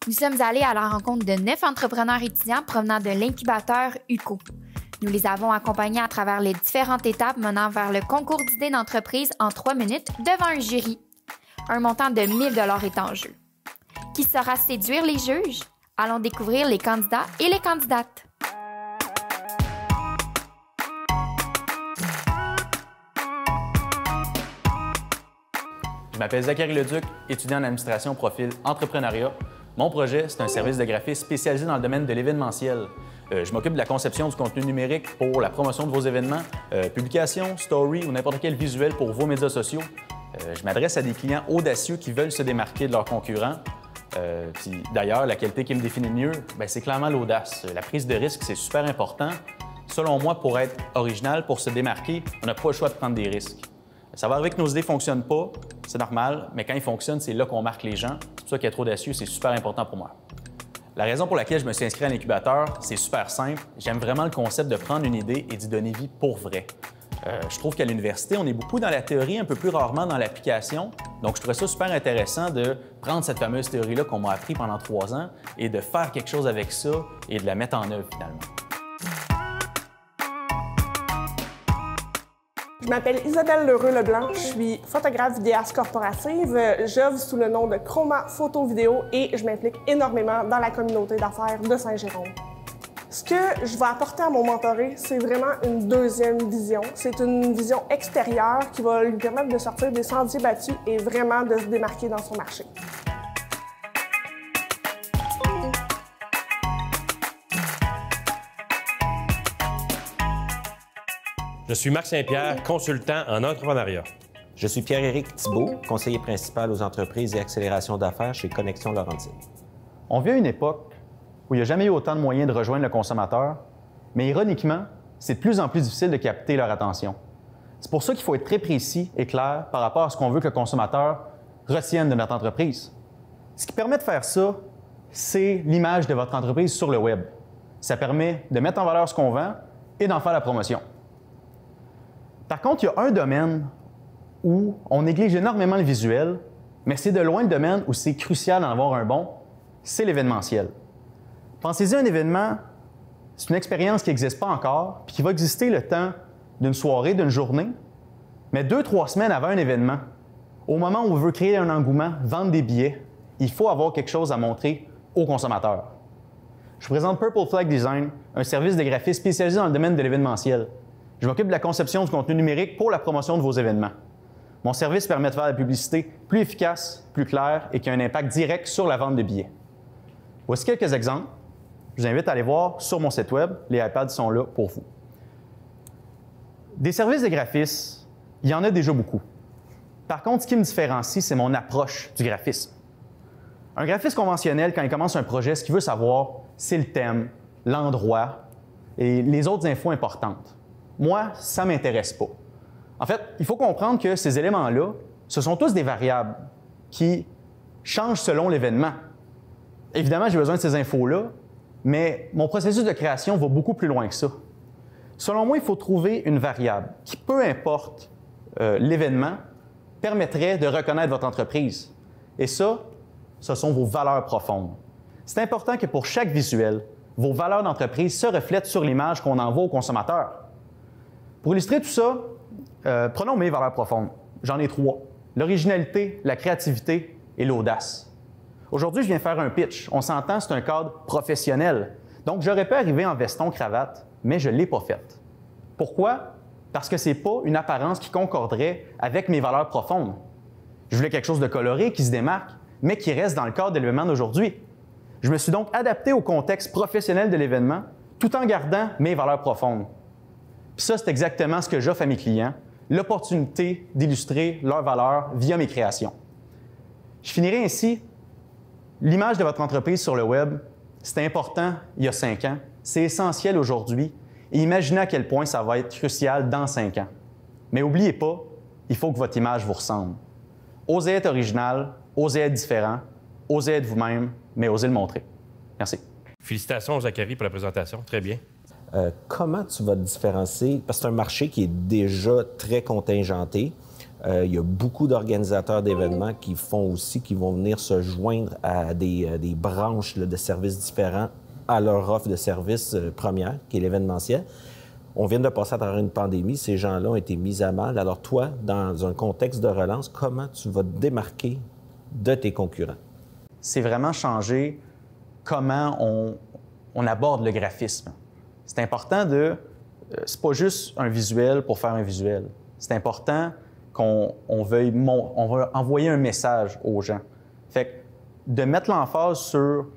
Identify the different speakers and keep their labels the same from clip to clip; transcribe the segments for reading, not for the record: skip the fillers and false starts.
Speaker 1: Nous sommes allés à la rencontre de 9 entrepreneurs étudiants provenant de l'incubateur UCO. Nous les avons accompagnés à travers les différentes étapes menant vers le concours d'idées d'entreprise en 3 minutes devant un jury. Un montant de 1 000 $ est en jeu. Qui saura séduire les juges? Allons découvrir les candidats et les candidates.
Speaker 2: Je m'appelle Zachary Leduc, étudiant en administration profil entrepreneuriat. Mon projet, c'est un service de graphisme spécialisé dans le domaine de l'événementiel. Je m'occupe de la conception du contenu numérique pour la promotion de vos événements, publications, stories ou n'importe quel visuel pour vos médias sociaux. Je m'adresse à des clients audacieux qui veulent se démarquer de leurs concurrents. Puis d'ailleurs, la qualité qui me définit mieux, c'est clairement l'audace. La prise de risque, c'est super important. Selon moi, pour être original, pour se démarquer, on n'a pas le choix de prendre des risques. Ça va arriver que nos idées ne fonctionnent pas, c'est normal, mais quand ils fonctionnent, c'est là qu'on marque les gens. C'est pour ça qu'être audacieux, c'est super important pour moi. La raison pour laquelle je me suis inscrit à l'incubateur, c'est super simple. J'aime vraiment le concept de prendre une idée et d'y donner vie pour vrai. Je trouve qu'à l'université, on est beaucoup dans la théorie, un peu plus rarement dans l'application. Donc, je trouvais ça super intéressant de prendre cette fameuse théorie-là qu'on m'a appris pendant 3 ans et de faire quelque chose avec ça et de la mettre en œuvre finalement.
Speaker 3: Je m'appelle Isabelle Lheureux-Leblanc, je suis photographe vidéaste corporative. J'œuvre sous le nom de Chroma Photo Vidéo et je m'implique énormément dans la communauté d'affaires de Saint-Jérôme. Ce que je vais apporter à mon mentoré, c'est vraiment une deuxième vision. C'est une vision extérieure qui va lui permettre de sortir des sentiers battus et vraiment de se démarquer dans son marché.
Speaker 4: Je suis Marc Saint-Pierre, consultant en entrepreneuriat.
Speaker 5: Je suis Pierre-Éric Thibault, conseiller principal aux entreprises et accélération d'affaires chez Connexion Laurentide.
Speaker 2: On vit à une époque où il n'y a jamais eu autant de moyens de rejoindre le consommateur, mais ironiquement, c'est de plus en plus difficile de capter leur attention. C'est pour ça qu'il faut être très précis et clair par rapport à ce qu'on veut que le consommateur retienne de notre entreprise. Ce qui permet de faire ça, c'est l'image de votre entreprise sur le web. Ça permet de mettre en valeur ce qu'on vend et d'en faire la promotion. Par contre, il y a un domaine où on néglige énormément le visuel, mais c'est de loin le domaine où c'est crucial d'en avoir un bon, c'est l'événementiel. Pensez-y à un événement, c'est une expérience qui n'existe pas encore, puis qui va exister le temps d'une soirée, d'une journée, mais 2-3 semaines avant un événement, au moment où on veut créer un engouement, vendre des billets, il faut avoir quelque chose à montrer aux consommateurs. Je vous présente Purple Flag Design, un service de graphisme spécialisé dans le domaine de l'événementiel. Je m'occupe de la conception du contenu numérique pour la promotion de vos événements. Mon service permet de faire la publicité plus efficace, plus claire et qui a un impact direct sur la vente de billets. Voici quelques exemples. Je vous invite à aller voir sur mon site web. Les iPads sont là pour vous. Des services de graphisme, il y en a déjà beaucoup. Par contre, ce qui me différencie, c'est mon approche du graphisme. Un graphiste conventionnel, quand il commence un projet, ce qu'il veut savoir, c'est le thème, l'endroit et les autres infos importantes. Moi, ça ne m'intéresse pas. En fait, il faut comprendre que ces éléments-là, ce sont tous des variables qui changent selon l'événement. Évidemment, j'ai besoin de ces infos-là, mais mon processus de création va beaucoup plus loin que ça. Selon moi, il faut trouver une variable qui, peu importe l'événement, permettrait de reconnaître votre entreprise. Et ça, ce sont vos valeurs profondes. C'est important que pour chaque visuel, vos valeurs d'entreprise se reflètent sur l'image qu'on envoie aux consommateurs. Pour illustrer tout ça, prenons mes valeurs profondes. J'en ai 3. L'originalité, la créativité et l'audace. Aujourd'hui, je viens faire un pitch. On s'entend, c'est un cadre professionnel. Donc, j'aurais pu arriver en veston-cravate, mais je ne l'ai pas fait. Pourquoi? Parce que ce n'est pas une apparence qui concorderait avec mes valeurs profondes. Je voulais quelque chose de coloré, qui se démarque, mais qui reste dans le cadre de l'événement d'aujourd'hui. Je me suis donc adapté au contexte professionnel de l'événement, tout en gardant mes valeurs profondes. Puis ça, c'est exactement ce que j'offre à mes clients, l'opportunité d'illustrer leurs valeurs via mes créations. Je finirai ainsi. L'image de votre entreprise sur le web, c'était important il y a 5 ans, c'est essentiel aujourd'hui, et imaginez à quel point ça va être crucial dans 5 ans. Mais n'oubliez pas, il faut que votre image vous ressemble. Osez être original, osez être différent, osez être vous-même, mais osez le montrer. Merci.
Speaker 4: Félicitations, Zachary, pour la présentation. Très bien.
Speaker 5: Comment tu vas te différencier? Parce que c'est un marché qui est déjà très contingenté. Il y a beaucoup d'organisateurs d'événements qui vont venir se joindre à des branches là, de services différents à leur offre de services première, qui est l'événementiel. On vient de passer à travers une pandémie, ces gens-là ont été mis à mal. Alors toi, dans un contexte de relance, comment tu vas te démarquer de tes concurrents?
Speaker 2: C'est vraiment changer comment on aborde le graphisme. C'est important c'est pas juste un visuel pour faire un visuel. C'est important qu'on veuille on va envoyer un message aux gens. Fait que de mettre l'emphase sur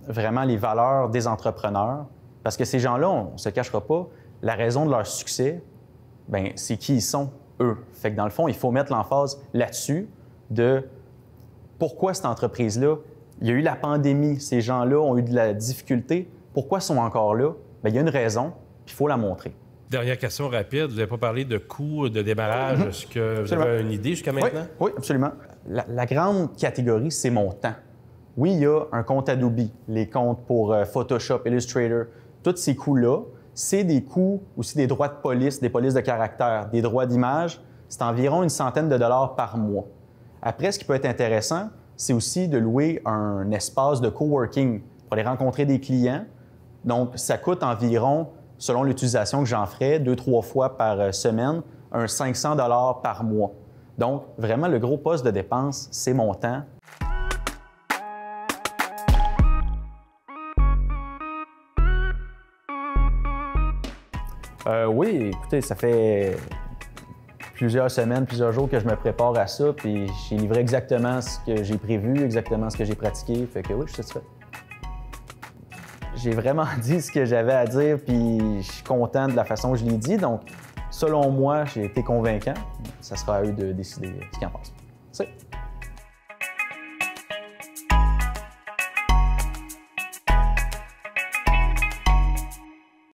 Speaker 2: vraiment les valeurs des entrepreneurs, parce que ces gens-là, on ne se cachera pas, la raison de leur succès, bien, c'est qui ils sont, eux. Fait que dans le fond, il faut mettre l'emphase là-dessus de pourquoi cette entreprise-là, il y a eu la pandémie, ces gens-là ont eu de la difficulté, pourquoi ils sont encore là? Bien, il y a une raison, puis il faut la montrer.
Speaker 4: Dernière question rapide. Vous n'avez pas parlé de coûts de démarrage. Est-ce que vous avez une idée jusqu'à maintenant?
Speaker 2: Oui, absolument. La grande catégorie, c'est mon temps. Oui, il y a un compte Adobe, les comptes pour Photoshop, Illustrator. Tous ces coûts-là, c'est des coûts aussi des droits de police, des polices de caractère, des droits d'image. C'est environ une centaine de dollars par mois. Après, ce qui peut être intéressant, c'est aussi de louer un espace de coworking pour aller rencontrer des clients. Donc, ça coûte environ, selon l'utilisation que j'en ferai, 2-3 fois par semaine, un 500 dollars par mois. Donc, vraiment, le gros poste de dépense, c'est mon temps. Oui, écoutez, ça fait plusieurs semaines, plusieurs jours que je me prépare à ça, puis j'ai livré exactement ce que j'ai prévu, exactement ce que j'ai pratiqué, fait que oui, je suis satisfait. J'ai vraiment dit ce que j'avais à dire, puis je suis content de la façon que je l'ai dit, donc selon moi, j'ai été convaincant. Ça sera à eux de décider ce qu'ils en pensent. C'est